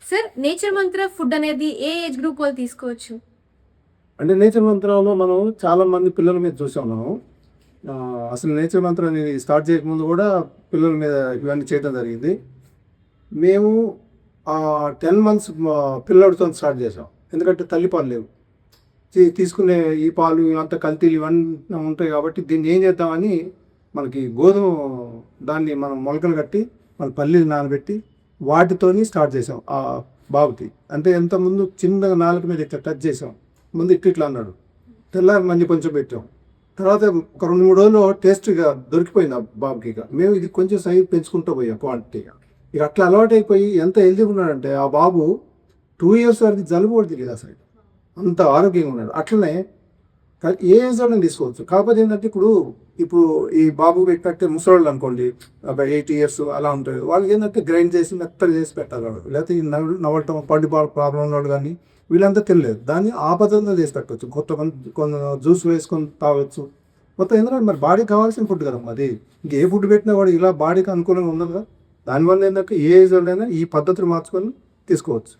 Sir nature మంత్ర food అనేది ఏ age group వాళ్ళు తీసుకోవచ్చు? అంటే నేచర్ మంత్రంలో మనం చాలా మంది పిల్లల మీద చూసాం మనం. అసలు నేచర్ మంత్రం అనేది స్టార్ట్ చేయకముందు కూడా పిల్లల మీద ఇవన్నీ చేయడం జరిగింది. మేము 10 మంత్స్ పిల్లోడితో స్టార్ట్ చేసాం. ఎందుకంటే తల్లిపాలు లేవు. తీసుకునే ఈ పాలు అంతా కల్తీలు ఇవన్నీ ఉంటాయి కాబట్టి దీన్ని ఏం చేద్దామని మనకి గోధుమ దాన్ని మనం మొలకలు కట్టి మన పల్లీలు నానబెట్టి వాటితోని స్టార్ట్ చేసాం ఆ బాబుకి. అంటే ఎంతముందు చిన్నగా నాలుక మీద ఇట్లా టచ్ చేసాం. ముందు ఇట్లా అన్నాడు. తెల్లారి మళ్ళీ కొంచెం పెట్టాం. తర్వాత ఒక 2-3 రోజులు టేస్ట్గా దొరికిపోయింది ఆ బాబుకి. మేము ఇది కొంచెం సైజ్ పెంచుకుంటూ పోయాం క్వాంటిటీగా. ఇక అట్లా అలవాటైపోయి ఎంత హెల్తీగా ఉన్నాడంటే ఆ బాబు 2 years వరకు జలుబు కూడా తెలియదు అసలు. అంత ఆరోగ్యంగా ఉన్నాడు. అట్లనే ఏ ఏజ్ వాళ్ళని తీసుకోవచ్చు. కాకపోతే ఏంటంటే ఇప్పుడు ఈ బాబు పెట్టినట్టే ముసలోళ్ళు అనుకోండి, 8 years అలా ఉంటుంది. వాళ్ళకి ఏంటంటే గ్రైండ్ చేసి మెత్తగా చేసి పెట్టాలి వాళ్ళు. లేకపోతే ఈ నవ్వటం పండు ప్రాబ్లం వాళ్ళు కానీ వీళ్ళంతా తెలియలేదు. దాన్ని ఆ పద్ధతిలో చేసి పెట్టవచ్చు. కొంత జ్యూస్ వేసుకొని తాగొచ్చు. మొత్తం ఎందుకంటే మరి బాడీకి కావాల్సిన ఫుడ్ కదా అది. ఇంకే ఫుడ్ పెట్టినా కూడా ఇలా బాడీకి అనుకూలంగా ఉండదు కదా. దానివల్ల ఏంటంటే ఏ ఏజ్ వాళ్ళైనా ఈ పద్ధతులు మార్చుకొని తీసుకోవచ్చు.